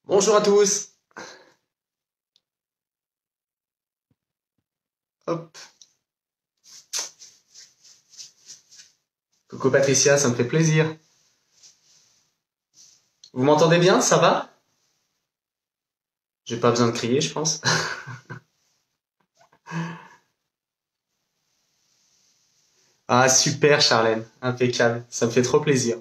Bonjour à tous. Hop. Coucou Patricia, ça me fait plaisir. Vous m'entendez bien, ça va? J'ai pas besoin de crier, je pense. Ah super Charlène, impeccable, ça me fait trop plaisir.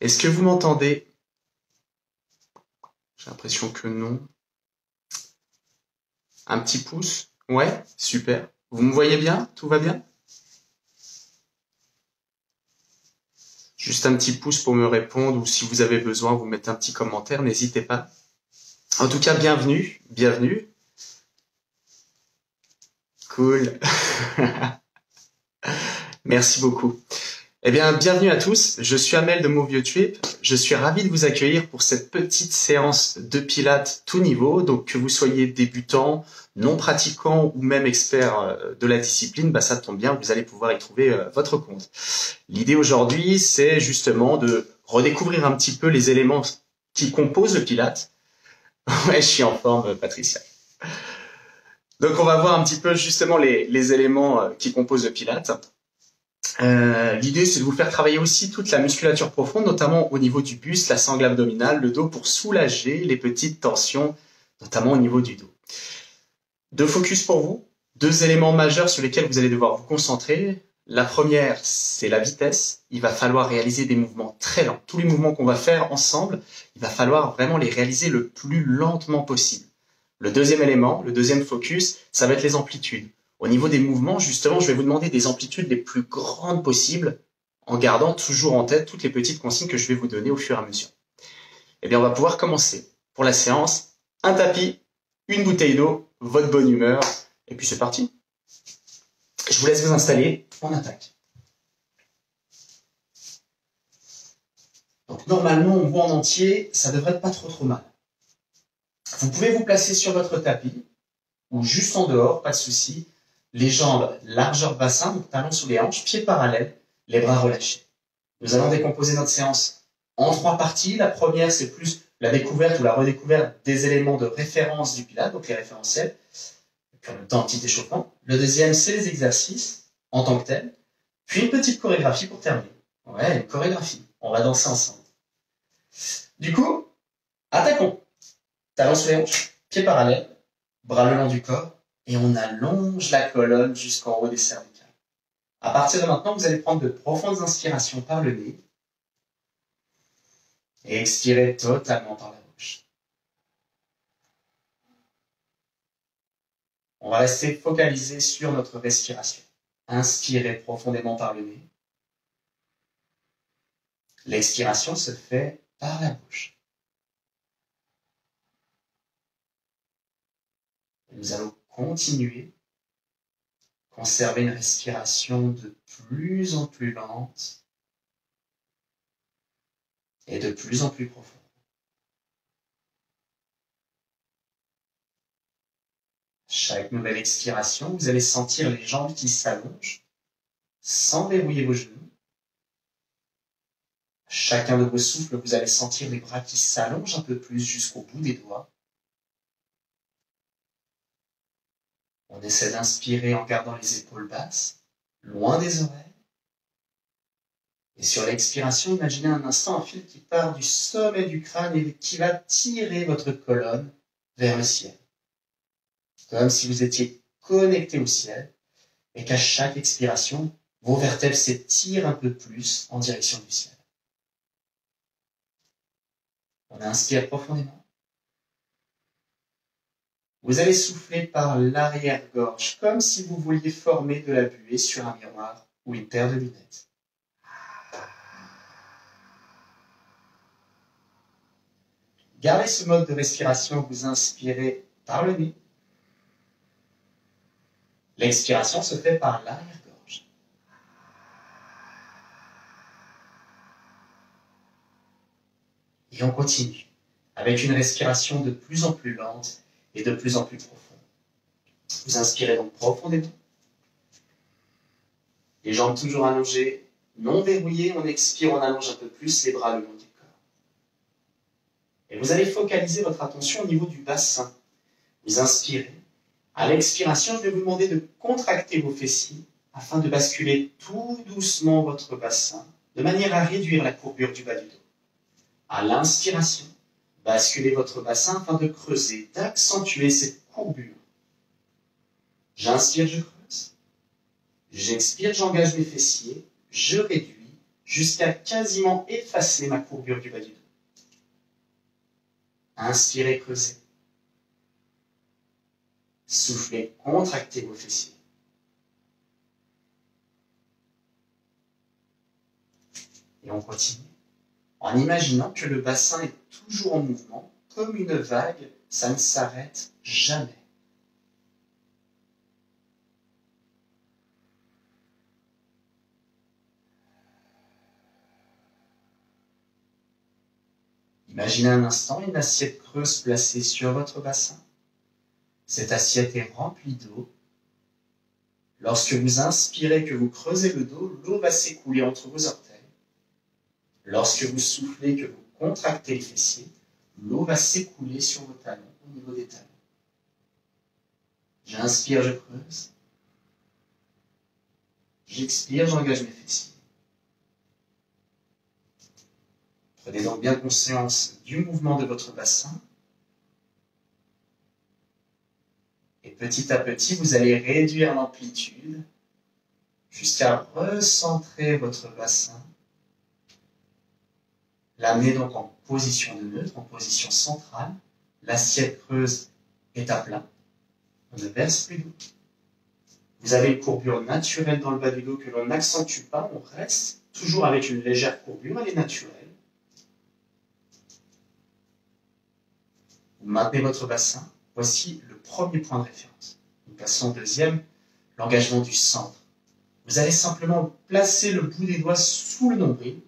Est-ce que vous m'entendez? J'ai l'impression que non. Un petit pouce? Ouais, super. Vous me voyez bien? Tout va bien? Juste un petit pouce pour me répondre ou si vous avez besoin, vous mettez un petit commentaire, n'hésitez pas. En tout cas, bienvenue, bienvenue. Cool. Merci beaucoup. Eh bien, bienvenue à tous. Je suis Amel de Move Your Trip. Je suis ravi de vous accueillir pour cette petite séance de pilates tout niveau. Donc, que vous soyez débutant, non pratiquant ou même expert de la discipline, bah, ça tombe bien, vous allez pouvoir y trouver votre compte. L'idée aujourd'hui, c'est justement de redécouvrir un petit peu les éléments qui composent le pilate. Ouais, je suis en forme, Patricia. Donc, on va voir un petit peu justement les éléments qui composent le pilate. L'idée, c'est de vous faire travailler aussi toute la musculature profonde, notamment au niveau du buste, la sangle abdominale, le dos, pour soulager les petites tensions, notamment au niveau du dos. Deux focus pour vous, deux éléments majeurs sur lesquels vous allez devoir vous concentrer. La première, c'est la vitesse. Il va falloir réaliser des mouvements très lents. Tous les mouvements qu'on va faire ensemble, il va falloir vraiment les réaliser le plus lentement possible. Le deuxième élément, le deuxième focus, ça va être les amplitudes. Au niveau des mouvements, justement, je vais vous demander des amplitudes les plus grandes possibles, en gardant toujours en tête toutes les petites consignes que je vais vous donner au fur et à mesure. Eh bien, on va pouvoir commencer. Pour la séance, un tapis, une bouteille d'eau, votre bonne humeur, et puis c'est parti. Je vous laisse vous installer, on attaque. Donc normalement, on voit en entier, ça devrait pas trop mal. Vous pouvez vous placer sur votre tapis, ou juste en dehors, pas de souci. Les jambes largeur bassin, donc talons sous les hanches, pieds parallèles, les bras relâchés. Nous allons décomposer notre séance en trois parties. La première, c'est plus la découverte ou la redécouverte des éléments de référence du pilates, donc les référentiels, et puis en même temps un petit échauffement. Le deuxième, c'est les exercices en tant que tels, puis une petite chorégraphie pour terminer. Ouais, une chorégraphie. On va danser ensemble. Du coup, attaquons. Talons sous les hanches, pieds parallèles, bras le long du corps, et on allonge la colonne jusqu'en haut des cervicales. À partir de maintenant, vous allez prendre de profondes inspirations par le nez et expirer totalement par la bouche. On va rester focalisé sur notre respiration. Inspirez profondément par le nez. L'expiration se fait par la bouche. Et nous allons continuer, conserver une respiration de plus en plus lente et de plus en plus profonde. Chaque nouvelle expiration, vous allez sentir les jambes qui s'allongent sans verrouiller vos genoux. Chacun de vos souffles, vous allez sentir les bras qui s'allongent un peu plus jusqu'au bout des doigts. On essaie d'inspirer en gardant les épaules basses, loin des oreilles. Et sur l'expiration, imaginez un instant un fil qui part du sommet du crâne et qui va tirer votre colonne vers le ciel. Comme si vous étiez connecté au ciel et qu'à chaque expiration, vos vertèbres s'étirent un peu plus en direction du ciel. On inspire profondément. Vous allez souffler par l'arrière-gorge, comme si vous vouliez former de la buée sur un miroir ou une paire de lunettes. Gardez ce mode de respiration, vous inspirez par le nez. L'expiration se fait par l'arrière-gorge. Et on continue, avec une respiration de plus en plus lente et de plus en plus profonde. Vous inspirez donc profondément. Les jambes toujours allongées, non verrouillées. On expire, on allonge un peu plus les bras le long du corps. Et vous allez focaliser votre attention au niveau du bassin. Vous inspirez. À l'expiration, je vais vous demander de contracter vos fessiers afin de basculer tout doucement votre bassin, de manière à réduire la courbure du bas du dos. À l'inspiration, basculez votre bassin afin de creuser, d'accentuer cette courbure. J'inspire, je creuse. J'expire, j'engage mes fessiers. Je réduis jusqu'à quasiment effacer ma courbure du bas du dos. Inspirez, creusez. Soufflez, contractez vos fessiers. Et on continue en imaginant que le bassin est toujours en mouvement, comme une vague, ça ne s'arrête jamais. Imaginez un instant une assiette creuse placée sur votre bassin. Cette assiette est remplie d'eau. Lorsque vous inspirez, que vous creusez le dos, l'eau va s'écouler entre vos orteils. Lorsque vous soufflez, que vous contractez les fessiers, l'eau va s'écouler sur vos talons, au niveau des talons. J'inspire, je creuse. J'expire, j'engage mes fessiers. Prenez donc bien conscience du mouvement de votre bassin. Et petit à petit, vous allez réduire l'amplitude jusqu'à recentrer votre bassin. L'amener donc en position de neutre, en position centrale. L'assiette creuse est à plat. On ne verse plus d'eau. Vous avez une courbure naturelle dans le bas du dos que l'on n'accentue pas. On reste toujours avec une légère courbure, elle est naturelle. Vous maintenez votre bassin. Voici le premier point de référence. Nous passons au deuxième, l'engagement du centre. Vous allez simplement placer le bout des doigts sous le nombril,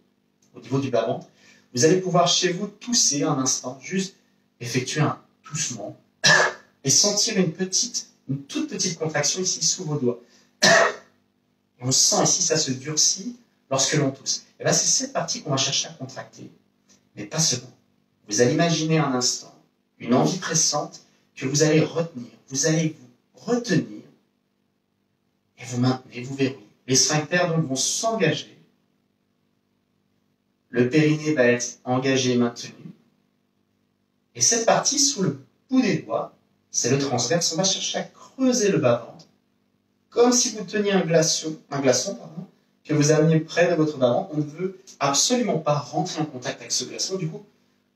au niveau du bas-ventre. Vous allez pouvoir chez vous tousser un instant, juste effectuer un toussement et sentir une toute petite contraction ici sous vos doigts. Et on sent ici, ça se durcit lorsque l'on tousse. Et là, c'est cette partie qu'on va chercher à contracter, mais pas seulement. Vous allez imaginer un instant une envie pressante que vous allez retenir. Vous allez vous retenir et vous maintenez, vous verrouillez. Les sphincters donc vont s'engager. Le périnée va être engagé et maintenu. Et cette partie, sous le bout des doigts, c'est le transverse. On va chercher à creuser le bas-ventre, comme si vous teniez un glaçon, que vous ameniez près de votre bas-ventre. On ne veut absolument pas rentrer en contact avec ce glaçon. Du coup,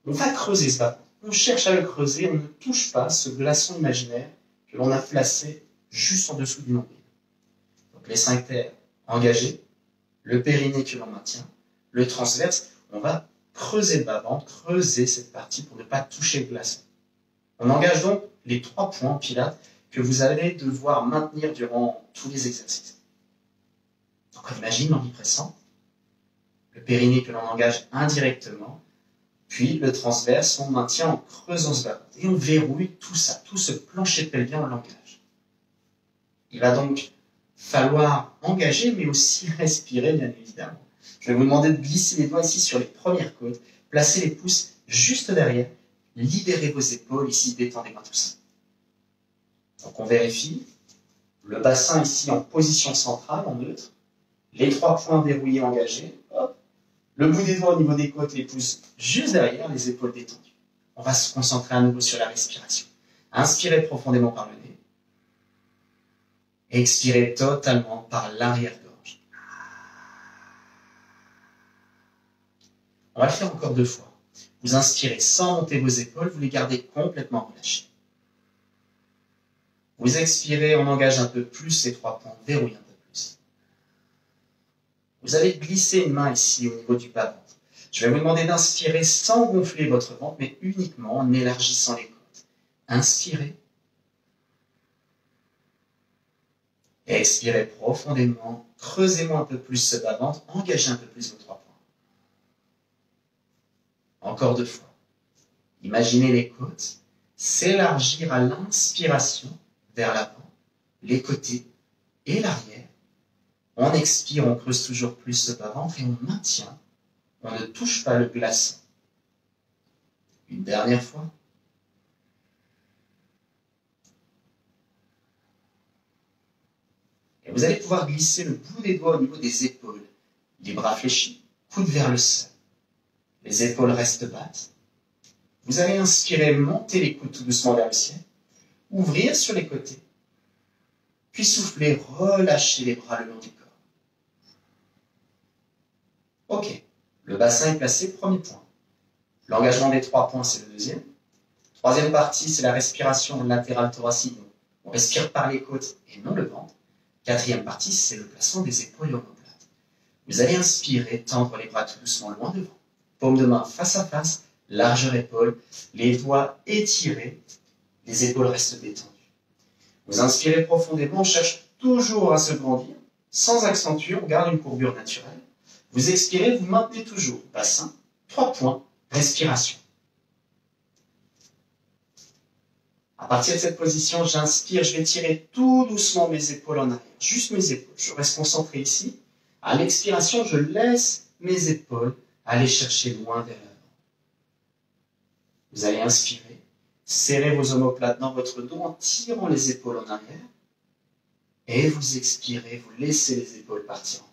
on va creuser ce bas-ventre. On cherche à le creuser, on ne touche pas ce glaçon imaginaire que l'on a placé juste en dessous du nombril. Donc les sphincters engagés, le périnée que l'on maintient, le transverse, on va creuser le bas-ventre, creuser cette partie pour ne pas toucher le glaçon. On engage donc les 3 points en pilates que vous allez devoir maintenir durant tous les exercices. Donc on imagine l'envie pressante, le périnée que l'on engage indirectement, puis le transverse, on maintient en creusant ce bas-ventre. Et on verrouille tout ça, tout ce plancher pelvien, on l'engage. Il va donc falloir engager, mais aussi respirer, bien évidemment. Je vais vous demander de glisser les doigts ici sur les premières côtes, placer les pouces juste derrière, libérez vos épaules, ici détendez-moi tout ça. Donc on vérifie, le bassin ici en position centrale, en neutre, les 3 points verrouillés, engagés, hop. Le bout des doigts au niveau des côtes, les pouces juste derrière, les épaules détendues. On va se concentrer à nouveau sur la respiration. Inspirez profondément par le nez. Expirez totalement par l'arrière-gorge. On va le faire encore 2 fois. Vous inspirez sans monter vos épaules, vous les gardez complètement relâchées. Vous expirez, on engage un peu plus les 3 points, verrouillez un peu plus. Vous allez glisser une main ici au niveau du bas-ventre. Je vais vous demander d'inspirer sans gonfler votre ventre, mais uniquement en élargissant les côtes. Inspirez. Et expirez profondément. Creusez-moi un peu plus ce bas-ventre. Engagez un peu plus vos 3 points. Encore 2 fois. Imaginez les côtes s'élargir à l'inspiration vers l'avant, les côtés et l'arrière. On expire, on creuse toujours plus le bas-ventre et on maintient. On ne touche pas le glaçon. Une dernière fois. Et vous allez pouvoir glisser le bout des doigts au niveau des épaules. Les bras fléchis, coude vers le sol. Les épaules restent basses. Vous allez inspirer, monter les coudes tout doucement vers le ciel. Ouvrir sur les côtés. Puis souffler, relâcher les bras le long du corps. Ok, le bassin est placé, premier point. L'engagement des 3 points, c'est le deuxième. Troisième partie, c'est la respiration latérale thoracique. On respire par les côtes et non le ventre. Quatrième partie, c'est le placement des épaules et omoplates. Vous allez inspirer, tendre les bras tout doucement loin devant. Paume de main face à face, largeur épaule, les doigts étirés, les épaules restent détendues. Vous inspirez profondément, on cherche toujours à se grandir, sans accentuer, on garde une courbure naturelle. Vous expirez, vous maintenez toujours. Bassin, 3 points, respiration. À partir de cette position, j'inspire, je vais tirer tout doucement mes épaules en arrière. Juste mes épaules. Je reste concentré ici. À l'expiration, je laisse mes épaules aller chercher loin vers l'avant. Vous allez inspirer, serrez vos omoplates dans votre dos en tirant les épaules en arrière. Et vous expirez, vous laissez les épaules partir en avant.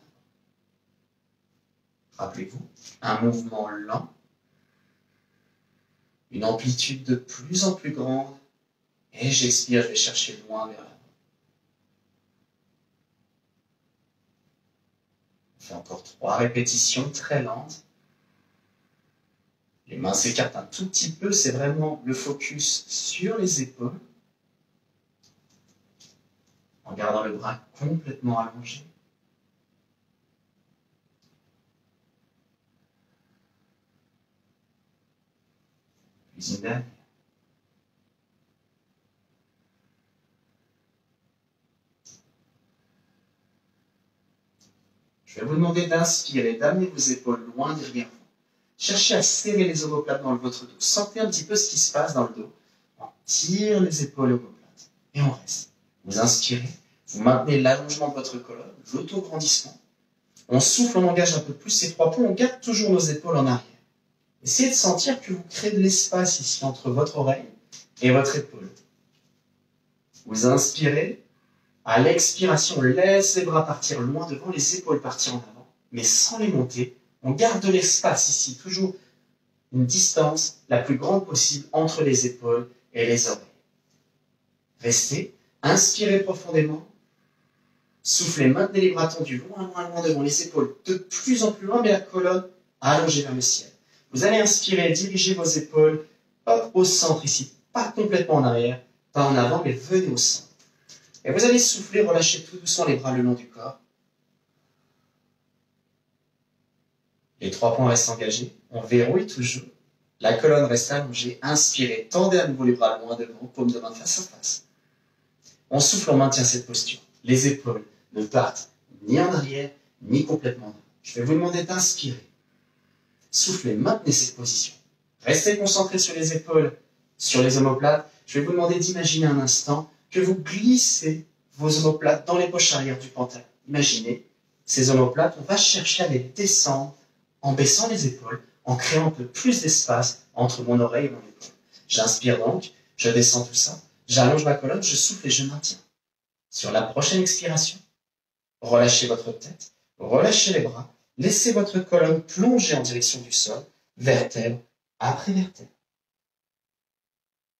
Rappelez-vous, un mouvement lent, une amplitude de plus en plus grande. Et j'expire, je vais chercher loin vers l'avant. On fait encore 3 répétitions très lentes. Les mains s'écartent un tout petit peu, c'est vraiment le focus sur les épaules. En gardant le bras complètement allongé. Puis une dernière. Je vais vous demander d'inspirer, d'amener vos épaules loin derrière vous. Cherchez à serrer les omoplates dans votre dos. Sentez un petit peu ce qui se passe dans le dos. On tire les épaules omoplates et on reste. Vous inspirez, vous maintenez l'allongement de votre colonne, l'autograndissement. On souffle, on engage un peu plus ces 3 points, on garde toujours nos épaules en arrière. Essayez de sentir que vous créez de l'espace ici entre votre oreille et votre épaule. Vous inspirez. À l'expiration, on laisse les bras partir loin devant, les épaules partir en avant, mais sans les monter. On garde de l'espace ici, toujours une distance la plus grande possible entre les épaules et les oreilles. Restez, inspirez profondément, soufflez, maintenez les bras tendus, loin devant les épaules, de plus en plus loin, mais la colonne allongée vers le ciel. Vous allez inspirer, diriger vos épaules, hop, au centre ici, pas complètement en arrière, pas en avant, mais venez au centre. Et vous allez souffler, relâcher tout doucement les bras le long du corps. Les 3 points restent engagés. On verrouille toujours. La colonne reste allongée. Inspirez, tendez à nouveau les bras loin devant, paume de main face à face. On souffle, on maintient cette posture. Les épaules ne partent ni en arrière, ni complètement en avant. Je vais vous demander d'inspirer. Soufflez, maintenez cette position. Restez concentrés sur les épaules, sur les omoplates. Je vais vous demander d'imaginer un instant que vous glissez vos omoplates dans les poches arrière du pantalon. Imaginez, ces omoplates, on va chercher à les descendre en baissant les épaules, en créant un peu plus d'espace entre mon oreille et mon épaule. J'inspire donc, je descends tout ça, j'allonge ma colonne, je souffle et je maintiens. Sur la prochaine expiration, relâchez votre tête, relâchez les bras, laissez votre colonne plonger en direction du sol, vertèbre après vertèbre.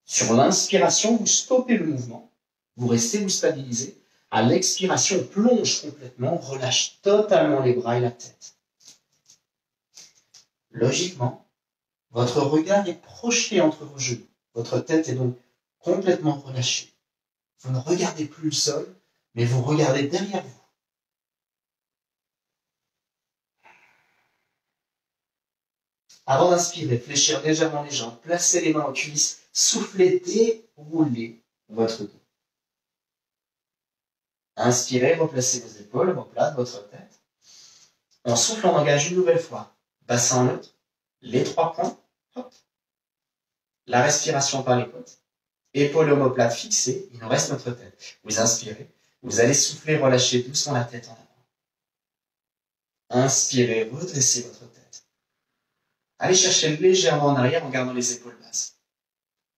Sur l'inspiration, vous stoppez le mouvement. Vous restez, vous stabilisez. À l'expiration, on plonge complètement, on relâche totalement les bras et la tête. Logiquement, votre regard est projeté entre vos genoux. Votre tête est donc complètement relâchée. Vous ne regardez plus le sol, mais vous regardez derrière vous. Avant d'inspirer, fléchir légèrement les jambes, placez les mains aux cuisses, soufflez, déroulez votre dos. Inspirez, replacez vos épaules, vos plates, votre tête. On souffle, on engage une nouvelle fois. Bassin neutre, les 3 points, hop. La respiration par les côtes. Épaules omoplates fixées, il nous reste notre tête. Vous inspirez, vous allez souffler, relâcher doucement la tête en avant. Inspirez, redressez votre tête. Allez chercher légèrement en arrière en gardant les épaules basses.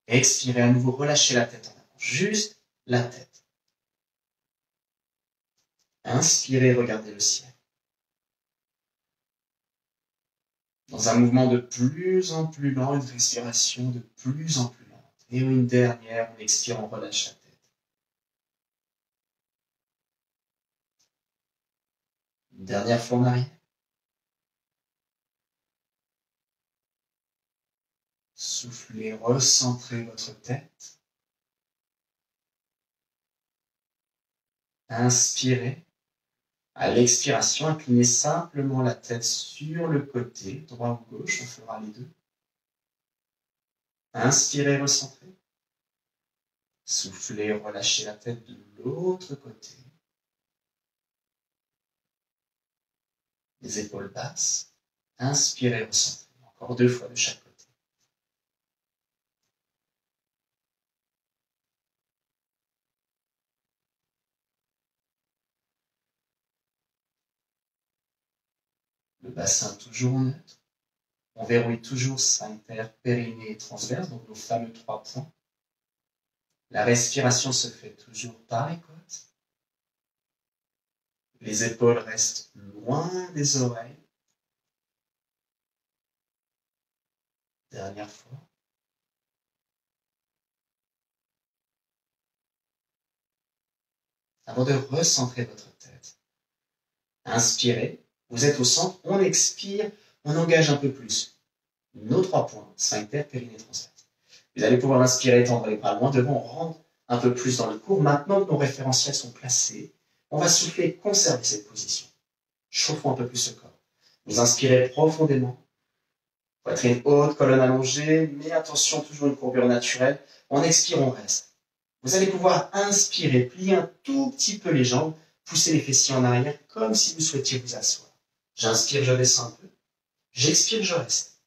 Expirez à nouveau, relâchez la tête en avant. Juste la tête. Inspirez, regardez le ciel. Dans un mouvement de plus en plus lent, une respiration de plus en plus lente. Et une dernière, on expire, on relâche la tête. Une dernière fois en arrière. Soufflez, recentrez votre tête. Inspirez. À l'expiration, inclinez simplement la tête sur le côté, droit ou gauche, on fera les deux. Inspirez, recentrez. Soufflez, relâchez la tête de l'autre côté. Les épaules basses. Inspirez, recentrez. Encore 2 fois de chaque côté. Le bassin toujours neutre. On verrouille toujours sphincter, périnée et transverse, donc nos fameux 3 points. La respiration se fait toujours par les côtes. Les épaules restent loin des oreilles. Dernière fois. Avant de recentrer votre tête. Inspirez, vous êtes au centre, on expire, on engage un peu plus. Nos 3 points, sphincter, périnée, transverse. Vous allez pouvoir inspirer, tendre les bras loin devant, on rentre un peu plus dans le cours. Maintenant que nos référentiels sont placés, on va souffler et conserver cette position. Chauffons un peu plus le corps. Vous inspirez profondément. Poitrine haute, colonne allongée, mais attention, toujours une courbure naturelle. On expire, on reste. Vous allez pouvoir inspirer, plier un tout petit peu les jambes, pousser les fessiers en arrière, comme si vous souhaitiez vous asseoir. J'inspire, je descends un peu. J'expire, je reste.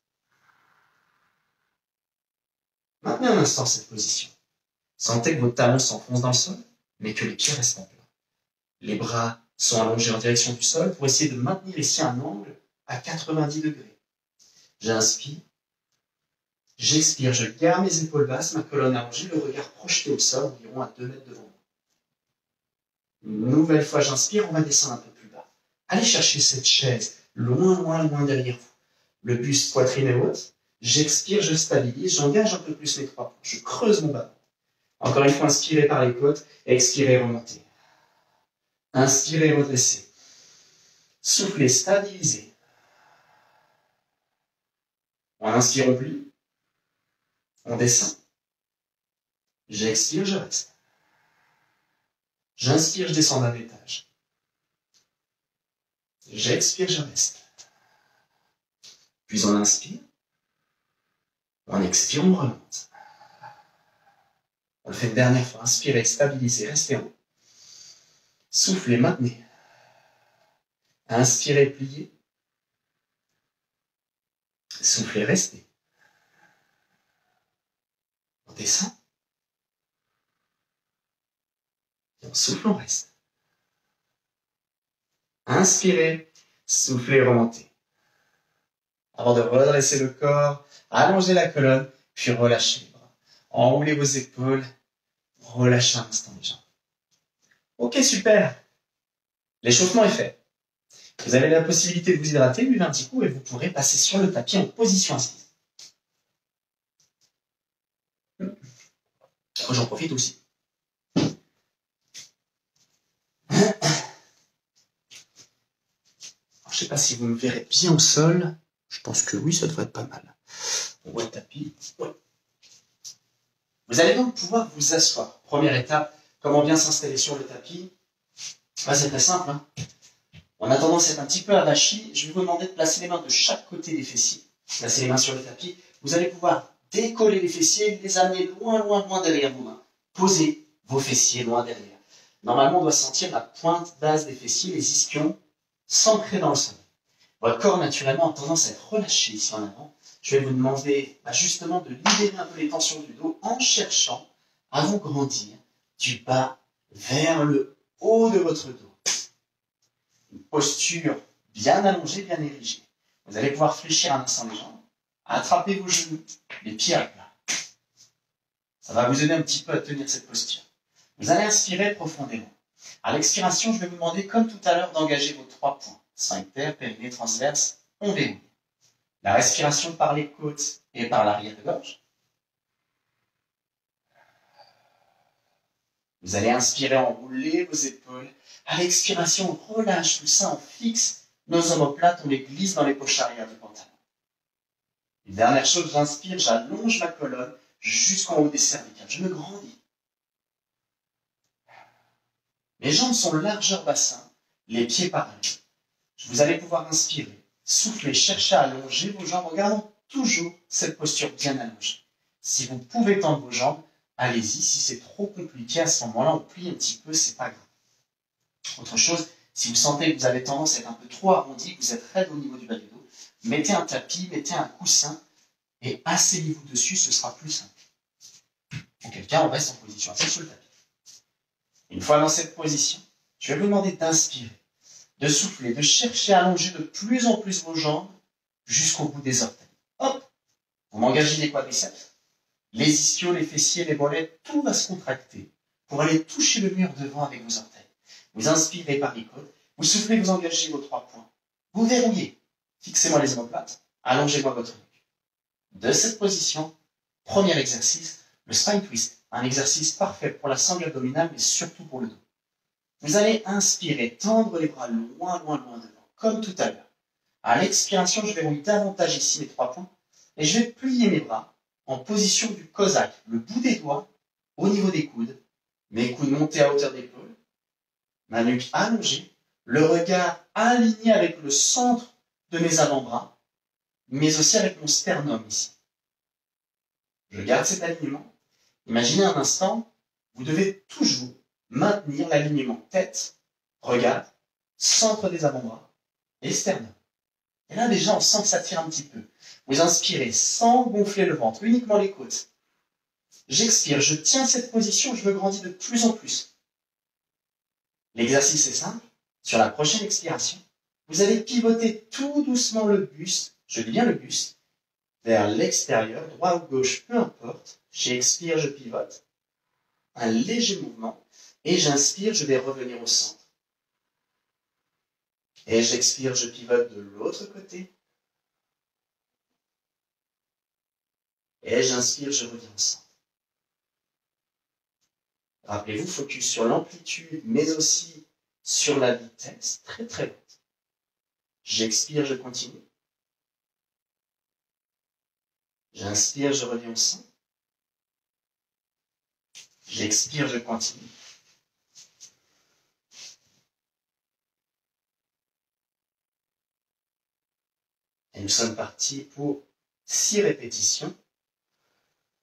Maintenez un instant cette position. Sentez que vos talons s'enfoncent dans le sol, mais que les pieds restent en plat. Les bras sont allongés en direction du sol pour essayer de maintenir ici un angle à 90 degrés. J'inspire. J'expire, je garde mes épaules basses, ma colonne allongée, le regard projeté au sol, environ à 2 mètres devant moi. Une nouvelle fois, j'inspire, on va descendre un peu plus bas. Allez chercher cette chaise, loin, loin, loin derrière vous. Le buste, poitrine est haute. J'expire, je stabilise, j'engage un peu plus mes 3 points. Je creuse mon bas. Encore une fois, inspirez par les côtes, expirez, remontez. Inspirez, redressez. Soufflez, stabilisez. On inspire, on plie. On descend. J'expire, je reste. J'inspire, je descends d'un étage. J'expire, je reste. Puis on inspire. On expire, on remonte. On le fait une dernière fois. Inspirez, stabilisez, restez en haut. Soufflez, maintenez. Inspirez, pliez. Soufflez, restez. On descend. Et on souffle, on reste. Inspirez, soufflez, remontez. Avant de redresser le corps, allongez la colonne, puis relâchez les bras. Enroulez vos épaules, relâchez un instant les jambes. Ok, super. L'échauffement est fait. Vous avez la possibilité de vous hydrater, buvez un petit coup et vous pourrez passer sur le tapis en position assise. J'en profite aussi. Alors, je ne sais pas si vous me verrez bien au sol. Je pense que oui, ça devrait être pas mal. On voit le tapis. Ouais. Vous allez donc pouvoir vous asseoir. Première étape, comment bien s'installer sur le tapis. C'est très simple. On a tendance à être un petit peu avachi. Je vais vous demander de placer les mains de chaque côté des fessiers. Placez les mains sur le tapis. Vous allez pouvoir décoller les fessiers, les amener loin, loin, loin derrière vos mains. Posez vos fessiers loin derrière. Normalement, on doit sentir la pointe basse des fessiers, les ischions, s'ancrer dans le sol. Votre corps, naturellement, a tendance à être relâché ici en avant. Je vais vous demander justement de libérer un peu les tensions du dos en cherchant à vous grandir du bas vers le haut de votre dos. Une posture bien allongé, bien érigé. Vous allez pouvoir fléchir un instant les jambes, attraper vos genoux, les pieds à plat. Ça va vous aider un petit peu à tenir cette posture. Vous allez inspirer profondément. À l'expiration, je vais vous demander, comme tout à l'heure, d'engager vos 3 points. Sphincter, périnée, transverse, on verrouille. La respiration par les côtes et par l'arrière-gorge. Vous allez inspirer, enrouler vos épaules. À l'expiration, on relâche tout ça, on fixe nos omoplates, on les glisse dans les poches arrière du pantalon. Une dernière chose, j'inspire, j'allonge ma colonne jusqu'en haut des cervicales. Je me grandis. Mes jambes sont largeur bassin, les pieds parallèles. Vous allez pouvoir inspirer, souffler, chercher à allonger vos jambes en gardant toujours cette posture bien allongée. Si vous pouvez tendre vos jambes, allez-y. Si c'est trop compliqué, à ce moment-là, on plie un petit peu, c'est pas grave. Autre chose, si vous sentez que vous avez tendance à être un peu trop arrondi, que vous êtes raide au niveau du bas du dos, mettez un tapis, mettez un coussin et asseyez-vous dessus, ce sera plus simple. Auquel cas, on reste en position assise sur le tapis. Une fois dans cette position, je vais vous demander d'inspirer, de souffler, de chercher à allonger de plus en plus vos jambes jusqu'au bout des orteils. Hop, vous m'engagez les quadriceps, les ischios, les fessiers, les mollets, tout va se contracter pour aller toucher le mur devant avec vos orteils. Vous inspirez par les côtes, vous soufflez, vous engagez vos 3 points. Vous verrouillez, fixez-moi les omoplates, allongez-moi votre nuque. De cette position, premier exercice, le spine twist, un exercice parfait pour la sangle abdominale, mais surtout pour le dos. Vous allez inspirer, tendre les bras loin, loin, loin devant, comme tout à l'heure. À l'expiration, je verrouille davantage ici mes 3 points, et je vais plier mes bras en position du cosaque, le bout des doigts au niveau des coudes, mes coudes montés à hauteur d'épaule, ma nuque allongée, le regard aligné avec le centre de mes avant-bras, mais aussi avec mon sternum ici. Je garde cet alignement. Imaginez un instant, vous devez toujours maintenir l'alignement tête, regard, centre des avant-bras et sternum. Et là déjà, on sent que ça tire un petit peu. Vous inspirez sans gonfler le ventre, uniquement les côtes. J'expire, je tiens cette position, je me grandis de plus en plus. L'exercice est simple. Sur la prochaine expiration, vous allez pivoter tout doucement le buste, je dis bien le buste, vers l'extérieur, droit ou gauche, peu importe. J'expire, je pivote. Un léger mouvement. Et j'inspire, je vais revenir au centre. Et j'expire, je pivote de l'autre côté. Et j'inspire, je reviens au centre. Rappelez-vous, focus sur l'amplitude, mais aussi sur la vitesse, très très lente. J'expire, je continue. J'inspire, je reviens au centre. J'expire, je continue. Et nous sommes partis pour 6 répétitions.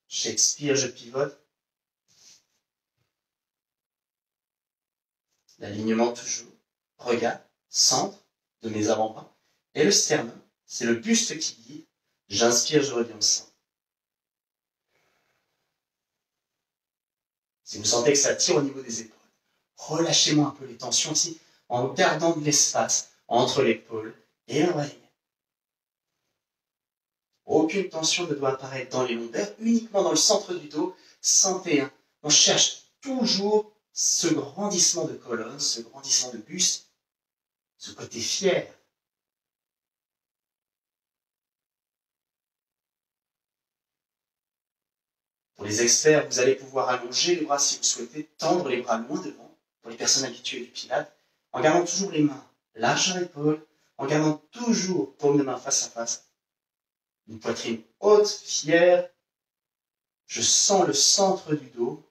J'expire, je pivote. L'alignement toujours. Regard, centre de mes avant-bras. Et le sternum, c'est le buste qui guide. J'inspire, je reviens au centre. Si vous sentez que ça tire au niveau des épaules, relâchez-moi un peu les tensions ici, en gardant de l'espace entre l'épaule et l'oreille. Aucune tension ne doit apparaître dans les lombaires, uniquement dans le centre du dos. Sentez, on cherche toujours ce grandissement de colonne, ce grandissement de buste, ce côté fier. Pour les experts, vous allez pouvoir allonger les bras si vous souhaitez, tendre les bras loin devant, pour les personnes habituées du pilate, en gardant toujours les mains larges à l'épaule, en gardant toujours paume de main face à face. Une poitrine haute, fière. Je sens le centre du dos,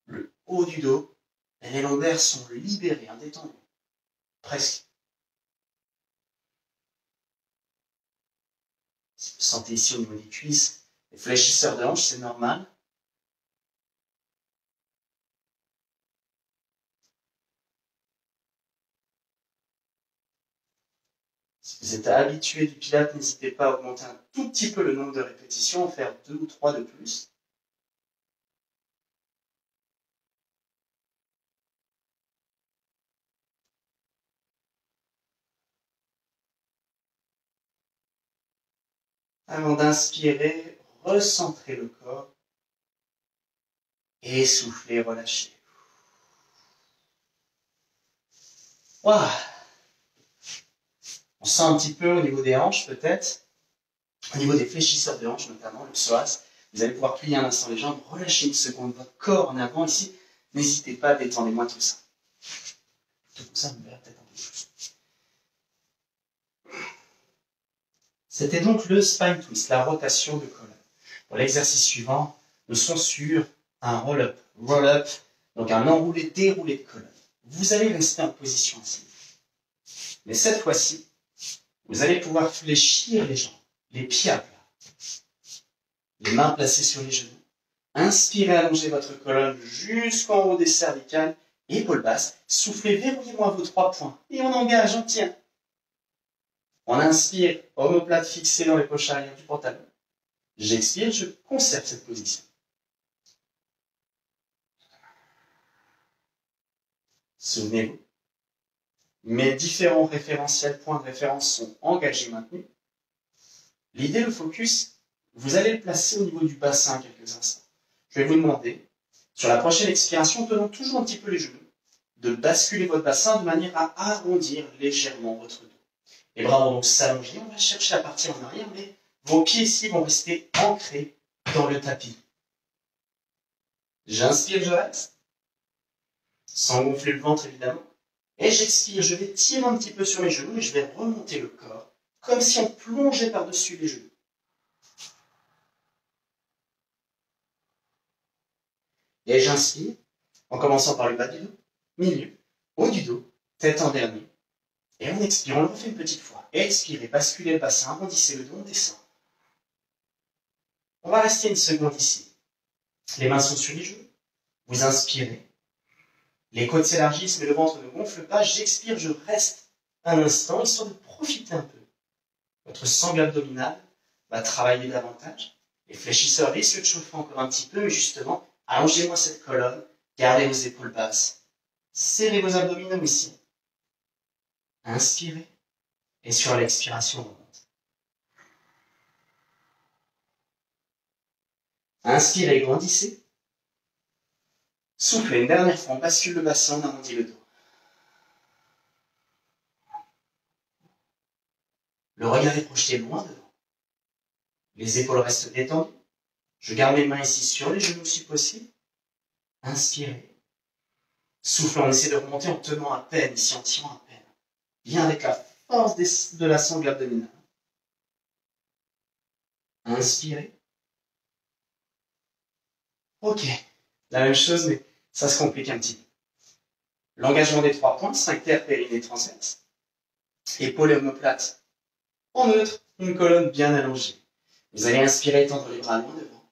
le haut du dos, et les lombaires sont libérés, détendus. Presque. Si vous sentez ici au niveau des cuisses, les fléchisseurs de hanches, c'est normal. Si vous êtes habitué du pilate, n'hésitez pas à augmenter un tout petit peu le nombre de répétitions, en faire 2 ou 3 de plus. Avant d'inspirer, recentrez le corps. Et soufflez, relâchez. Wow. On sent un petit peu au niveau des hanches peut-être, au niveau des fléchisseurs de hanches notamment, le psoas. Vous allez pouvoir plier un instant les jambes, relâcher une seconde votre corps en avant ici. N'hésitez pas, détendez-moi tout ça. Tout comme ça, vous verrez peut-être un peu plus. C'était donc le spine twist, la rotation de colonne. Pour l'exercice suivant, nous serons sur un roll-up. Roll-up, donc un enroulé, déroulé de colonne. Vous allez rester en position assise. Mais cette fois-ci, vous allez pouvoir fléchir les jambes, les pieds à plat. Les mains placées sur les genoux. Inspirez, allongez votre colonne jusqu'en haut des cervicales, épaules basses. Soufflez, verrouillez-moi vos 3 points. Et on engage, on tient. On inspire, omoplate fixée dans les poches arrière du pantalon. J'expire, je conserve cette position. Souvenez-vous, mes différents référentiels, points de référence sont engagés, maintenus. L'idée, le focus, vous allez le placer au niveau du bassin quelques instants. Je vais vous demander, sur la prochaine expiration, tenant toujours un petit peu les genoux, de basculer votre bassin de manière à arrondir légèrement votre dos. Les bras vont donc s'allonger, on va chercher à partir en arrière, mais vos pieds ici vont rester ancrés dans le tapis. J'inspire, je reste, sans gonfler le ventre évidemment. Et j'expire, je vais tirer un petit peu sur mes genoux et je vais remonter le corps, comme si on plongeait par-dessus les genoux. Et j'inspire, en commençant par le bas du dos, milieu, haut du dos, tête en dernier. Et on expire, on le refait une petite fois. Expirez, basculez le bassin, arrondissez le dos, on descend. On va rester une seconde ici. Les mains sont sur les genoux. Vous inspirez. Les côtes s'élargissent, mais le ventre ne gonfle pas. J'expire, je reste un instant, histoire de profiter un peu. Votre sangle abdominale va travailler davantage. Les fléchisseurs risquent de chauffer encore un petit peu, mais justement, allongez-moi cette colonne, gardez vos épaules basses. Serrez vos abdominaux ici. Inspirez. Et sur l'expiration, on remonte. Inspirez, grandissez. Soufflez une dernière fois, on bascule le bassin, on arrondit le dos. Le regard est projeté loin devant. Les épaules restent détendues. Je garde mes mains ici sur les genoux si possible. Inspirez. Soufflez, on essaie de remonter en tenant à peine, ici en tirant à peine. Bien avec la force de la sangle abdominale. Inspirez. Ok, la même chose, mais ça se complique un petit peu. L'engagement des 3 points, sphincter, périnée, transverse. Épaules et omoplate. En neutre, une colonne bien allongée. Vous allez inspirer, tendre les bras loin devant.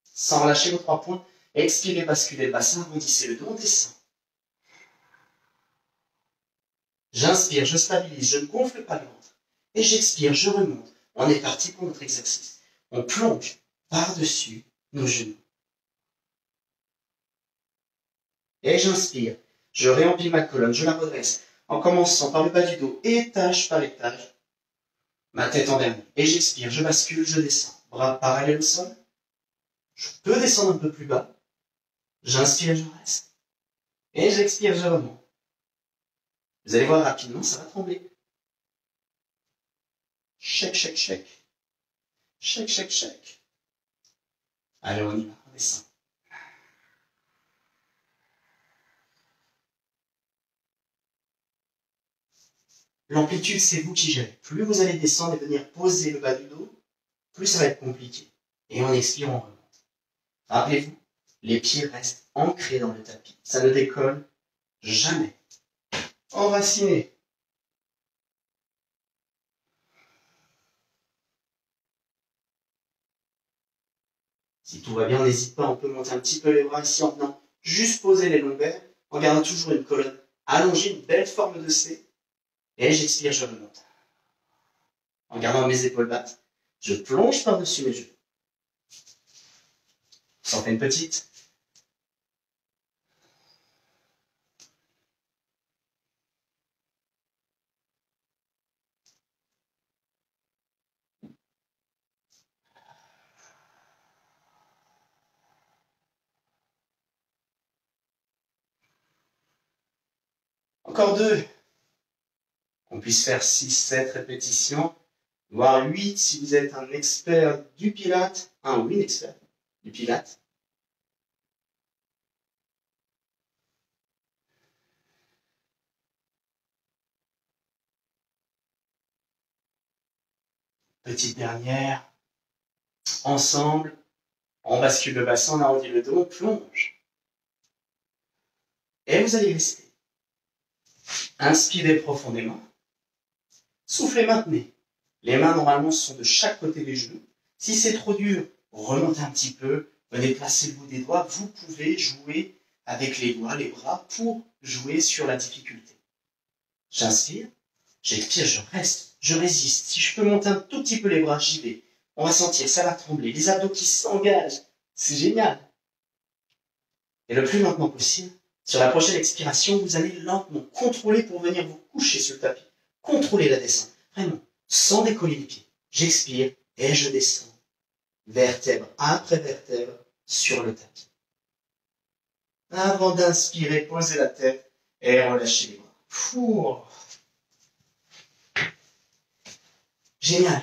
Sans relâcher vos 3 points. Expirez, basculez le bassin, arrondissez le dos, on descend. J'inspire, je stabilise, je ne gonfle pas le ventre. Et j'expire, je remonte. On est parti pour notre exercice. On plonge par-dessus nos genoux. Et j'inspire, je réempile ma colonne, je la redresse, en commençant par le bas du dos, étage par étage, ma tête en dernier. Et j'expire, je bascule, je descends. Bras parallèles au sol. Je peux descendre un peu plus bas. J'inspire, je reste. Et j'expire, je remonte. Vous allez voir rapidement, ça va trembler. Shake, shake, shake. Shake, shake, shake. Allez, on y va, on descend. L'amplitude, c'est vous qui gérez. Plus vous allez descendre et venir poser le bas du dos, plus ça va être compliqué. Et on expire, on remonte. Rappelez-vous, les pieds restent ancrés dans le tapis. Ça ne décolle jamais. Enraciné. Si tout va bien, n'hésite pas, on peut monter un petit peu les bras ici en venant juste poser les lombaires, en gardant toujours une colonne allongée, une belle forme de C. Et j'expire, je remonte. En gardant mes épaules basses, je plonge par-dessus mes genoux. Vous sentez une petite? Encore 2. On puisse faire 6, 7 répétitions, voire 8 si vous êtes un expert du Pilate, un ou une expert du Pilate. Petite dernière. Ensemble, on bascule le bassin, on arrondit le dos, on plonge. Et vous allez rester. Inspirez profondément. Soufflez, maintenez. Les mains, normalement, sont de chaque côté des genoux. Si c'est trop dur, remontez un petit peu. Venez placer le bout des doigts. Vous pouvez jouer avec les doigts, les bras, pour jouer sur la difficulté. J'inspire, j'expire, je reste, je résiste. Si je peux monter un tout petit peu les bras, j'y vais. On va sentir, ça va trembler. Les abdos qui s'engagent. C'est génial. Et le plus lentement possible, sur la prochaine expiration, vous allez lentement contrôler pour venir vous coucher sur le tapis. Contrôlez la descente. Vraiment, sans décoller les pieds. J'expire et je descends. Vertèbre après vertèbre sur le tapis. Avant d'inspirer, posez la tête et relâchez les bras. Fou. Génial.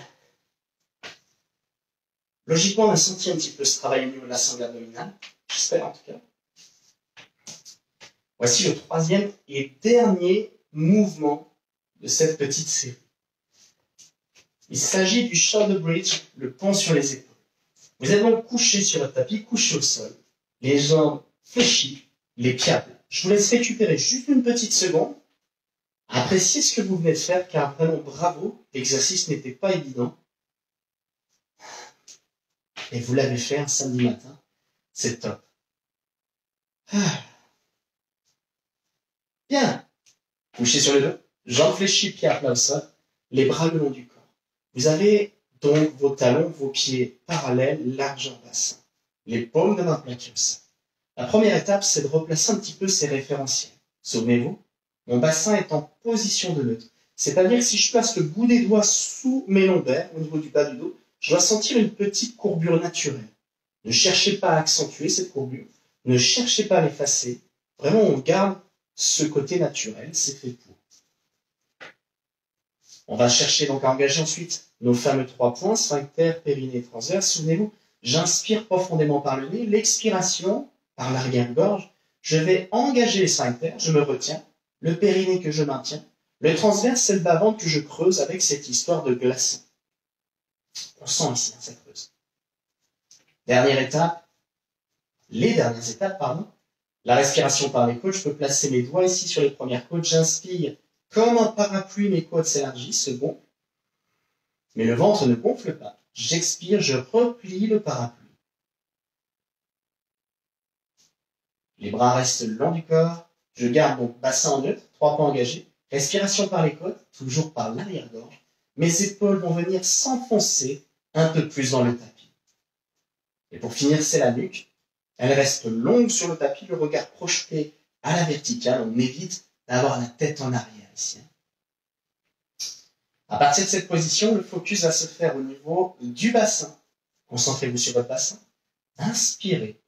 Logiquement, on a senti un petit peu ce travail au niveau de la sangle abdominale. J'espère en tout cas. Voici le troisième et dernier mouvement de cette petite série. Il s'agit du shoulder bridge, le pont sur les épaules. Vous êtes donc couché sur votre tapis, couché au sol, les jambes fléchies, les pieds à plat. Je vous laisse récupérer juste une petite seconde. Appréciez ce que vous venez de faire, car vraiment bravo, l'exercice n'était pas évident. Et vous l'avez fait un samedi matin, c'est top. Bien. Couché sur le dos, jambes fléchies, pieds à plat au sol, les bras le long du corps. Vous avez donc vos talons, vos pieds parallèles, largeur bassin. Les paumes de main plaquées au sol. La première étape, c'est de replacer un petit peu ces référentiels. Souvenez-vous, mon bassin est en position de neutre. C'est-à-dire que si je place le bout des doigts sous mes lombaires, au niveau du bas du dos, je dois sentir une petite courbure naturelle. Ne cherchez pas à accentuer cette courbure. Ne cherchez pas à l'effacer. Vraiment, on garde ce côté naturel, c'est fait pour. On va chercher donc à engager ensuite nos fameux 3 points, sphincter, périnée, transverse. Souvenez-vous, j'inspire profondément par le nez, l'expiration par l'arrière-gorge. Je vais engager les sphincters, je me retiens, le périnée que je maintiens. Le transverse, c'est le bas-ventre que je creuse avec cette histoire de glaçon. On sent ici, ça creuse. Dernière étape, les dernières étapes, pardon. La respiration par les côtes, je peux placer mes doigts ici sur les premières côtes. J'inspire comme un parapluie, mes côtes s'élargissent, c'est bon. Mais le ventre ne gonfle pas. J'expire, je replie le parapluie. Les bras restent le long du corps. Je garde mon bassin en neutre, 3 points engagés. Respiration par les côtes, toujours par l'arrière-gorge. Mes épaules vont venir s'enfoncer un peu plus dans le tapis. Et pour finir, c'est la nuque. Elle reste longue sur le tapis, le regard projeté à la verticale. On évite d'avoir la tête en arrière ici. À partir de cette position, le focus va se faire au niveau du bassin. Concentrez-vous sur votre bassin. Inspirez.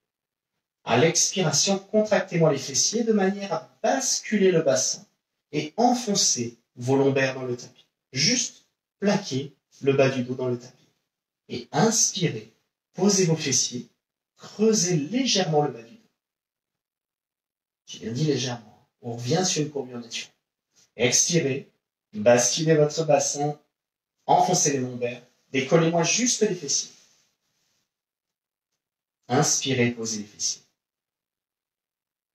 À l'expiration, contractez-moi les fessiers de manière à basculer le bassin et enfoncer vos lombaires dans le tapis. Juste plaquez le bas du dos dans le tapis. Et inspirez. Posez vos fessiers. Creusez légèrement le bas du dos. J'ai bien dit légèrement. On revient sur une courbure naturelle. Expirez. Basculez votre bassin. Enfoncez les lombaires. Décollez-moi juste les fessiers. Inspirez, posez les fessiers.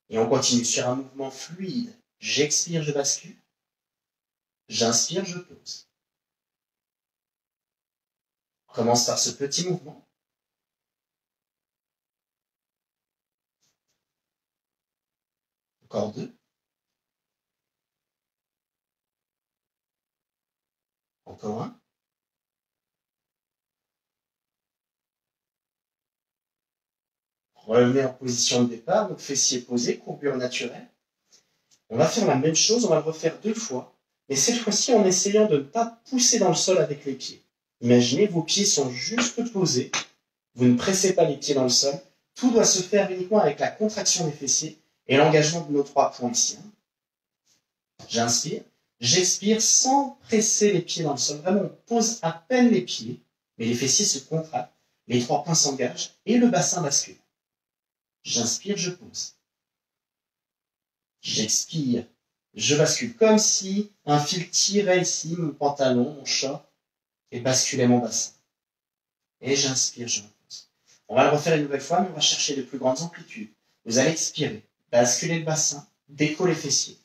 Et on continue sur un mouvement fluide. J'expire, je bascule. J'inspire, je pose. On commence par ce petit mouvement. Encore 2. Encore 1. Revenez en position de départ, donc fessiers posés, courbure naturelle. On va faire la même chose, on va le refaire 2 fois, mais cette fois-ci en essayant de ne pas pousser dans le sol avec les pieds. Imaginez, vos pieds sont juste posés, vous ne pressez pas les pieds dans le sol, tout doit se faire uniquement avec la contraction des fessiers et l'engagement de nos 3 points ici. J'inspire, j'expire sans presser les pieds dans le sol. Vraiment, on pose à peine les pieds, mais les fessiers se contractent, les 3 points s'engagent et le bassin bascule. J'inspire, je pose. J'expire, je bascule comme si un fil tirait ici mon pantalon, mon short, et basculait mon bassin. Et j'inspire, je repose. On va le refaire une nouvelle fois, mais on va chercher de plus grandes amplitudes. Vous allez expirer, basculer le bassin, décoller les fessiers,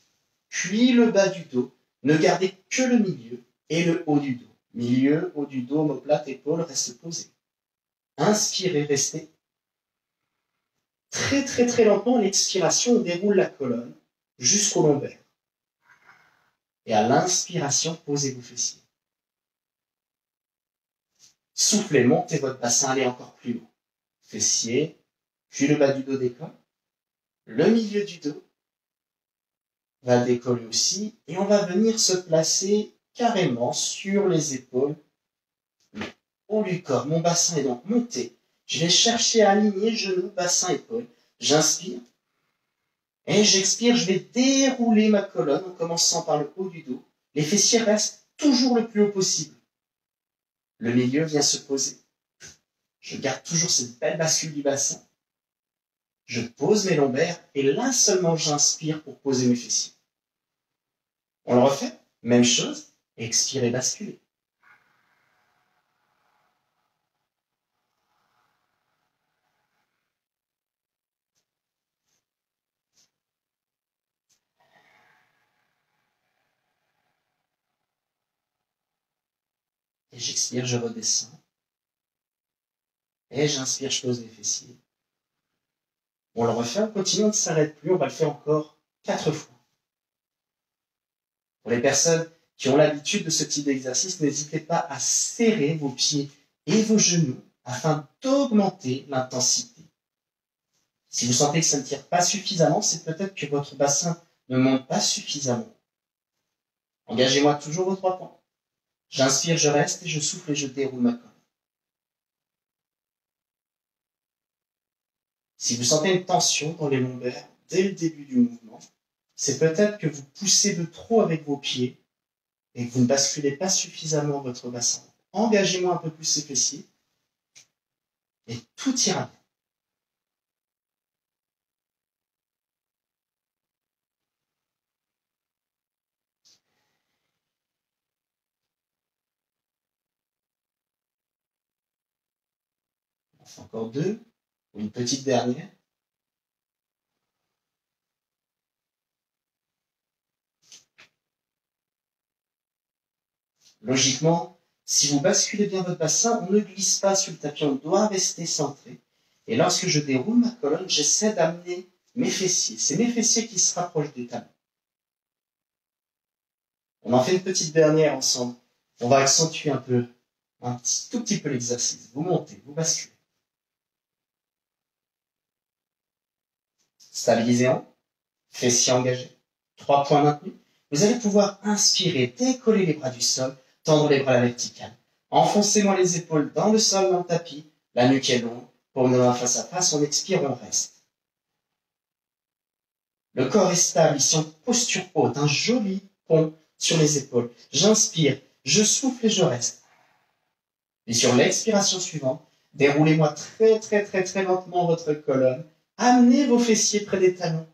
puis le bas du dos, ne gardez que le milieu et le haut du dos. Milieu, haut du dos, omoplate, épaule, reste posé. Inspirez, restez. Très très très lentement, l'expiration, on déroule la colonne jusqu'au lombaire. Et à l'inspiration, posez vos fessiers. Soufflez, montez votre bassin, allez encore plus haut. Fessiers, puis le bas du dos décolle. Le milieu du dos va décoller aussi. Et on va venir se placer carrément sur les épaules, le haut du corps. Mon bassin est donc monté. Je vais chercher à aligner genoux, bassin, épaules. J'inspire. Et j'expire, je vais dérouler ma colonne en commençant par le haut du dos. Les fessiers restent toujours le plus haut possible. Le milieu vient se poser. Je garde toujours cette belle bascule du bassin. Je pose mes lombaires et là seulement j'inspire pour poser mes fessiers. On le refait, même chose, expirez, basculez. Et j'expire, je redescends. Et j'inspire, je pose les fessiers. On le refait, on continue, on ne s'arrête plus, on va le faire encore 4 fois. Pour les personnes qui ont l'habitude de ce type d'exercice, n'hésitez pas à serrer vos pieds et vos genoux afin d'augmenter l'intensité. Si vous sentez que ça ne tire pas suffisamment, c'est peut-être que votre bassin ne monte pas suffisamment. Engagez-moi toujours vos 3 points. J'inspire, je reste et je souffle et je déroule ma colonne. Si vous sentez une tension dans les lombaires dès le début du mouvement, c'est peut-être que vous poussez de trop avec vos pieds et que vous ne basculez pas suffisamment votre bassin. Engagez-moi un peu plus ces fessiers et tout ira bien. On fait encore 2, une petite dernière. Logiquement, si vous basculez bien votre bassin, on ne glisse pas sur le tapis, on doit rester centré. Et lorsque je déroule ma colonne, j'essaie d'amener mes fessiers. C'est mes fessiers qui se rapprochent des talons. On en fait une petite dernière ensemble. On va accentuer un peu, tout petit peu l'exercice. Vous montez, vous basculez. Stabilisez en, fessiers engagés. 3 points maintenus. Vous allez pouvoir inspirer, décoller les bras du sol, tendre les bras à la verticale. Enfoncez-moi les épaules dans le sol, dans le tapis. La nuque est longue. Pour me donner face à face, on expire, on reste. Le corps est stable, ici en posture haute, un joli pont sur les épaules. J'inspire, je souffle et je reste. Et sur l'expiration suivante, déroulez-moi très très très très lentement votre colonne. Amenez vos fessiers près des talons.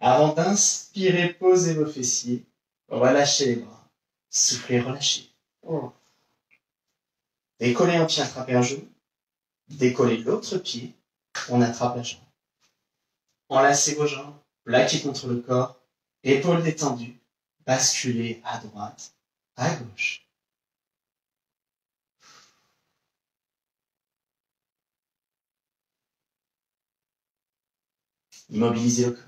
Avant d'inspirer, posez vos fessiers. Relâchez les bras. Soufflez, relâchez. Décollez un pied, attrapez un genou. Décollez l'autre pied, on attrape la jambe. Enlacez vos jambes, plaquez contre le corps, épaules détendues, basculez à droite, à gauche. Immobilisez le corps.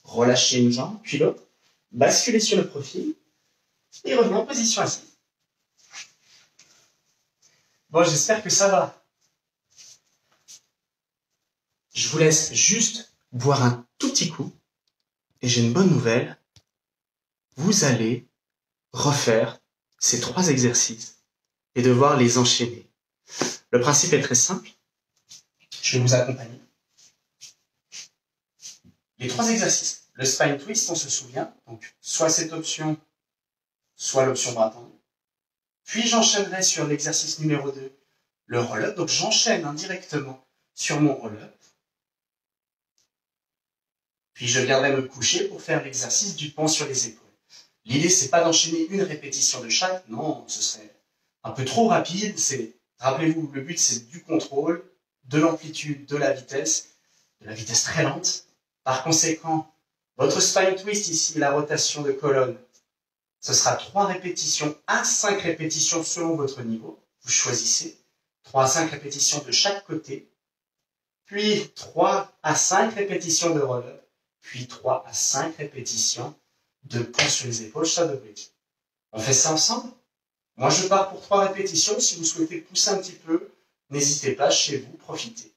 Relâchez une jambe, puis l'autre. Basculez sur le profil et revenez en position assise. Bon, j'espère que ça va. Je vous laisse juste boire un tout petit coup. Et j'ai une bonne nouvelle. Vous allez refaire ces 3 exercices et devoir les enchaîner. Le principe est très simple. Je vais vous accompagner. Les 3 exercices. le spine twist, on se souvient, donc soit cette option, soit l'option bras tendu. Puis j'enchaînerai sur l'exercice numéro 2, le roll-up. Donc j'enchaîne indirectement sur mon roll-up. Puis je viendrai me coucher pour faire l'exercice du pont sur les épaules. L'idée, c'est pas d'enchaîner une répétition de chaque, non, ce serait un peu trop rapide. Rappelez-vous, le but, c'est du contrôle, de l'amplitude, de la vitesse très lente. Par conséquent, votre spine twist ici, la rotation de colonne, ce sera 3 répétitions à 5 répétitions selon votre niveau. Vous choisissez 3 à 5 répétitions de chaque côté, puis 3 à 5 répétitions de roll-up, puis 3 à 5 répétitions de pont sur les épaules, shadow bridge. On fait ça ensemble? Moi, je pars pour 3 répétitions. Si vous souhaitez pousser un petit peu, n'hésitez pas, chez vous, profitez.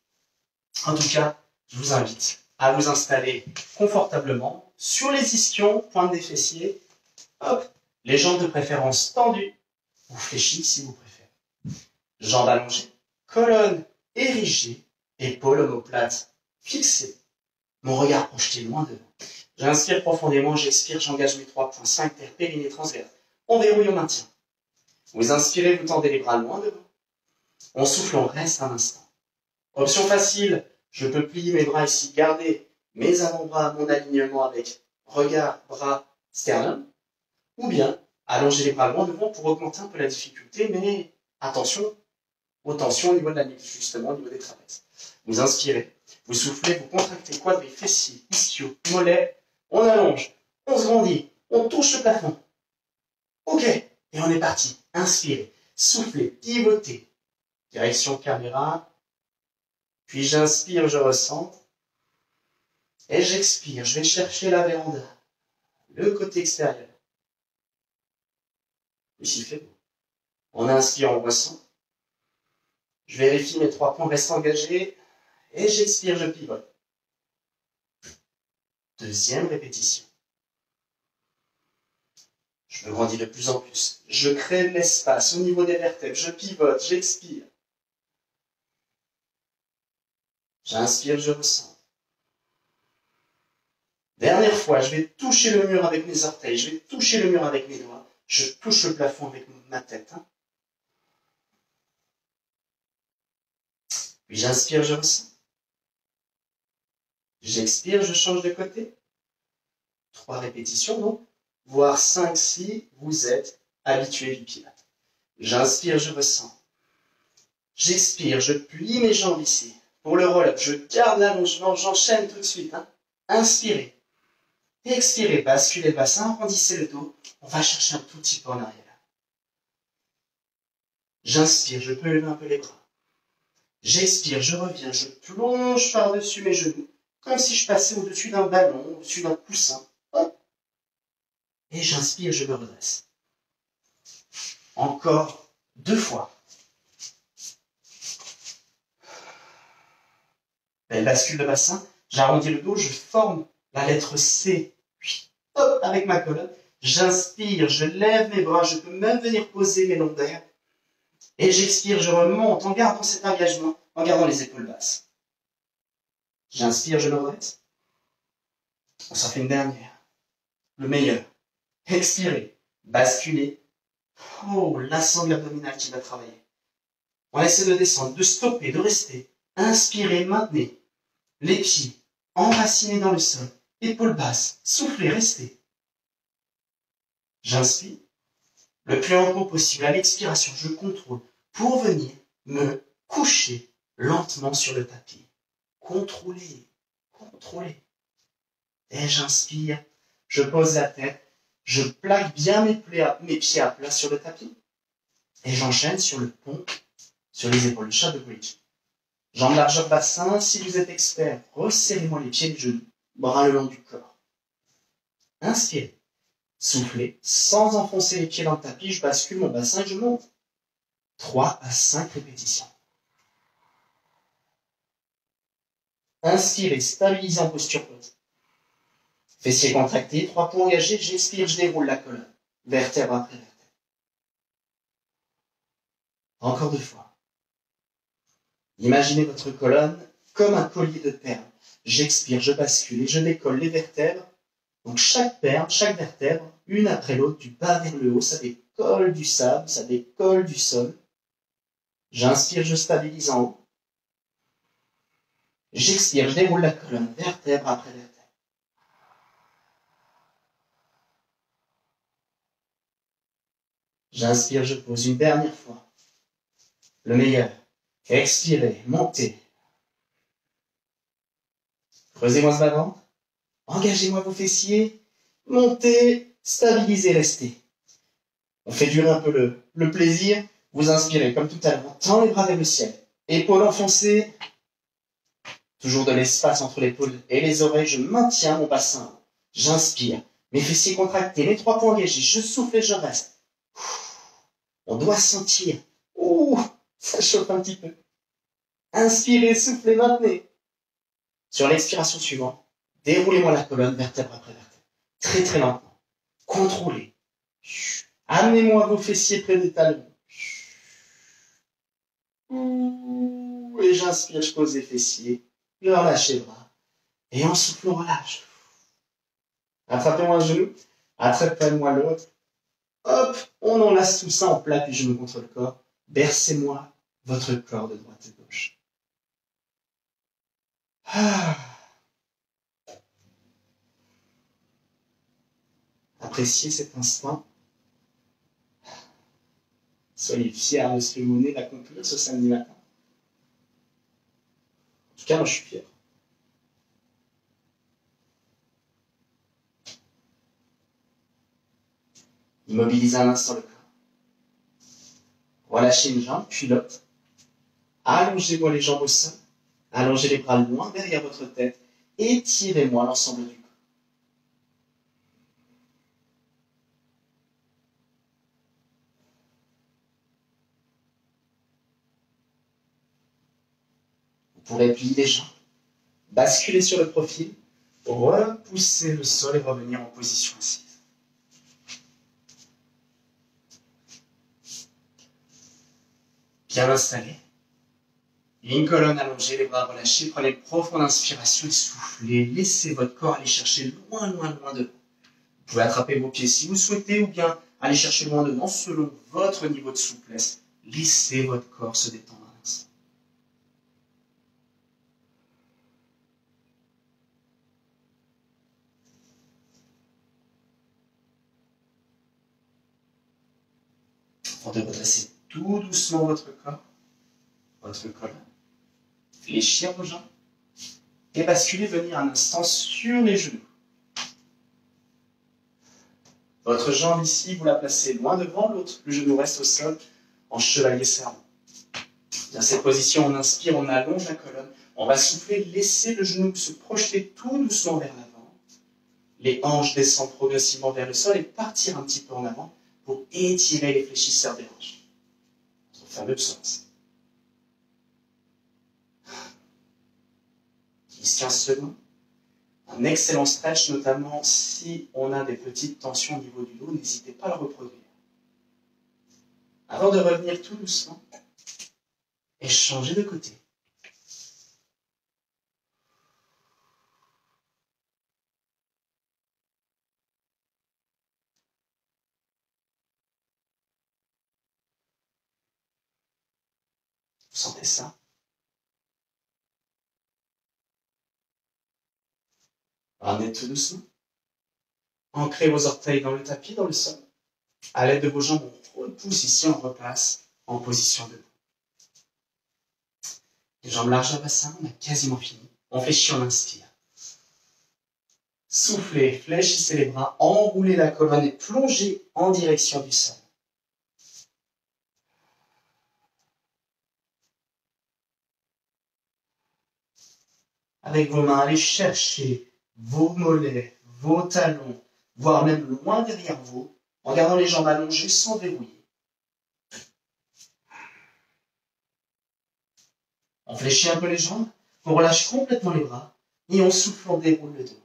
En tout cas, je vous invite à vous installer confortablement sur les ischions, pointe des fessiers. Hop, les jambes de préférence tendues, ou fléchies si vous préférez. Jambes allongées, colonne érigée, épaules omoplates fixées. Mon regard projeté loin devant. J'inspire profondément, j'expire, j'engage mes 3 points, 5 terres, périnée transverse. On verrouille, on maintient. Vous inspirez, vous tendez les bras loin devant. On souffle, on reste un instant. Option facile, je peux plier mes bras ici, garder mes avant-bras, mon alignement avec regard, bras, sternum. Ou bien, allonger les bras loin devant pour augmenter un peu la difficulté, mais attention aux tensions au niveau de la nuque, justement au niveau des trapèzes. Vous inspirez, vous soufflez, vous contractez quadris, fessiers, ischios, mollets, on allonge, on se grandit, on touche le plafond. Ok, et on est parti. Inspirez, soufflez, pivotez. Direction caméra. Puis j'inspire, je ressens. Et j'expire, je vais chercher la véranda. Le côté extérieur. Ici, il fait beau. On inspire, on ressent. Je vérifie mes 3 points, restent engagés. Et j'expire, je pivote. Deuxième répétition. Je me grandis de plus en plus. Je crée de l'espace au niveau des vertèbres. Je pivote, j'expire. J'inspire, je ressens. Dernière fois, je vais toucher le mur avec mes orteils. Je vais toucher le mur avec mes doigts. Je touche le plafond avec ma tête. Puis j'inspire, je ressens. J'expire, je change de côté. 3 répétitions, donc. Voire 5 si vous êtes habitué du pilate. J'inspire, je ressens. J'expire, je plie mes jambes ici. Pour le roll-up, je garde l'allongement, j'enchaîne tout de suite. Inspirez. Expirez, basculez le bassin, arrondissez le dos. On va chercher un tout petit peu en arrière. J'inspire, je peux lever un peu les bras. J'expire, je reviens, je plonge par-dessus mes genoux, comme si je passais au-dessus d'un ballon, au-dessus d'un coussin. Hop. Et j'inspire, je me redresse. Encore 2 fois. Belle bascule de bassin, j'arrondis le dos, je forme la lettre C. Puis, hop, avec ma colonne, j'inspire, je lève mes bras, je peux même venir poser mes lombaires. Et j'expire, je remonte en gardant cet engagement, en gardant les épaules basses. J'inspire, je me redresse. On s'en fait une dernière. Le meilleur. Expirez, basculez. Oh, l'assemblée abdominale qui va travailler. On essaie de descendre, de stopper, de rester. Inspirez, maintenez. Les pieds enracinés dans le sol. Épaules basses. Soufflez, restez. J'inspire. Le plus lentement possible. À l'expiration, je contrôle pour venir me coucher lentement sur le tapis. Contrôlez, contrôlez. Et j'inspire. Je pose la tête. Je plaque bien mes pieds à plat sur le tapis. Et j'enchaîne sur le pont, sur les épaules. Shadow bridge. Jambes largeur bassin. Si vous êtes expert, resserrez-moi les pieds du genou. Bras le long du corps. Inspirez. Soufflez. Sans enfoncer les pieds dans le tapis, je bascule mon bassin et je monte. 3 à 5 répétitions. Inspirez. Stabilisez en posture haute. Fessiers contractés, 3 points engagés, j'expire, je déroule la colonne. Vertèbre après vertèbre. Encore 2 fois. Imaginez votre colonne comme un collier de perles. J'expire, je bascule et je décolle les vertèbres Donc chaque perle, chaque vertèbre, une après l'autre, du bas vers le haut, ça décolle du sable, ça décolle du sol. J'inspire, je stabilise en haut. J'expire, je déroule la colonne, vertèbre après vertèbre. J'inspire, je pose une dernière fois. Le meilleur. Expirez, montez. Creusez-moi ce bas-ventre. Engagez-moi vos fessiers. Montez, stabilisez, restez. On fait durer un peu le plaisir. Vous inspirez comme tout à l'heure. Tends les bras vers le ciel. Épaules enfoncées. Toujours de l'espace entre l'épaule et les oreilles. Je maintiens mon bassin. J'inspire. Mes fessiers contractés, les 3 points engagés. Je souffle et je reste. On doit sentir. Ouh, ça chauffe un petit peu. Inspirez, soufflez, maintenez. Sur l'expiration suivante, déroulez-moi la colonne vertèbre après vertèbre. Très très lentement. Contrôlez. Amenez-moi vos fessiers près des talons. Ouh, et j'inspire, je pose les fessiers. Je relâche les bras. Et en soufflant, relâche. Attrapez-moi un genou. Attrapez-moi l'autre. Hop, on enlace tout ça en plaque les genoux contre le corps. Bercez-moi votre corps de droite à gauche. Ah. Appréciez cet instant. Soyez fiers de ce que vous venez d'accomplir ce samedi matin. En tout cas, moi je suis fier. Immobilisez un instant le corps. Relâchez une jambe, puis l'autre. Allongez-moi les jambes au sol. Allongez les bras loin derrière votre tête. Étirez-moi l'ensemble du corps. Vous pourrez plier les jambes. Basculer sur le profil. Repousser le sol et revenir en position assise. Bien installé. Une colonne allongée, les bras relâchés. Prenez une profonde inspiration et soufflez. Laissez votre corps aller chercher loin, loin, loin devant. Vous pouvez attraper vos pieds si vous souhaitez ou bien aller chercher loin devant selon votre niveau de souplesse. Laissez votre corps se détendre un instant. Avant de redresser tout doucement votre corps, votre colonne, fléchir vos jambes et basculer, venir un instant sur les genoux. Votre jambe ici, vous la placez loin devant, l'autre, le genou reste au sol en chevalier serment. Dans cette position, on inspire, on allonge la colonne, on va souffler, laisser le genou se projeter tout doucement vers l'avant. Les hanches descendent progressivement vers le sol et partir un petit peu en avant pour étirer les fléchisseurs des hanches. Notre fameux psoas. 10-15 secondes. Un excellent stretch, notamment si on a des petites tensions au niveau du dos, n'hésitez pas à le reproduire. Avant de revenir tout doucement et changer de côté. Vous sentez ça? Ramenez tout doucement. Ancrez vos orteils dans le tapis, dans le sol. À l'aide de vos jambes, on repousse ici, on replace en position debout. Les jambes larges au bassin, on a quasiment fini. On fléchit, on inspire. Soufflez, fléchissez les bras, enroulez la colonne et plongez en direction du sol. Avec vos mains, allez chercher vos mollets, vos talons, voire même loin derrière vous, en gardant les jambes allongées sans verrouiller. On fléchit un peu les jambes, on relâche complètement les bras et on souffle, on déroule le dos.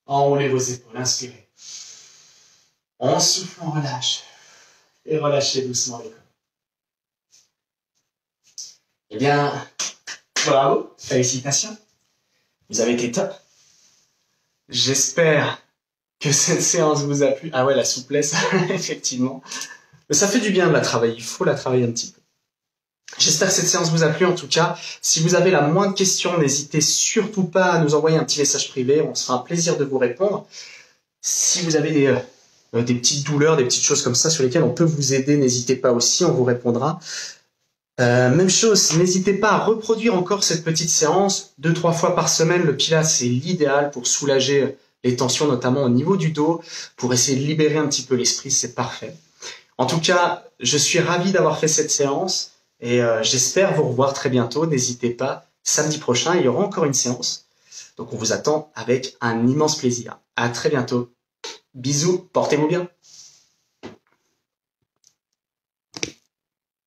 Enroulez vos épaules, inspirez. On souffle, on relâche. Et relâchez doucement les corps. Eh bien, bravo, félicitations. Vous avez été top. J'espère que cette séance vous a plu. Ah ouais, la souplesse, effectivement. Mais ça fait du bien de la travailler, il faut la travailler un petit peu. J'espère que cette séance vous a plu en tout cas. Si vous avez la moindre question, n'hésitez surtout pas à nous envoyer un petit message privé, on se fera un plaisir de vous répondre. Si vous avez des petites douleurs, des petites choses comme ça sur lesquelles on peut vous aider, n'hésitez pas aussi, on vous répondra. Même chose, n'hésitez pas à reproduire encore cette petite séance 2-3 fois par semaine. Le Pilates, c'est l'idéal pour soulager les tensions, notamment au niveau du dos, pour essayer de libérer un petit peu l'esprit, c'est parfait. En tout cas, je suis ravi d'avoir fait cette séance et j'espère vous revoir très bientôt. N'hésitez pas, samedi prochain, il y aura encore une séance. Donc on vous attend avec un immense plaisir. À très bientôt. Bisous, portez-vous bien.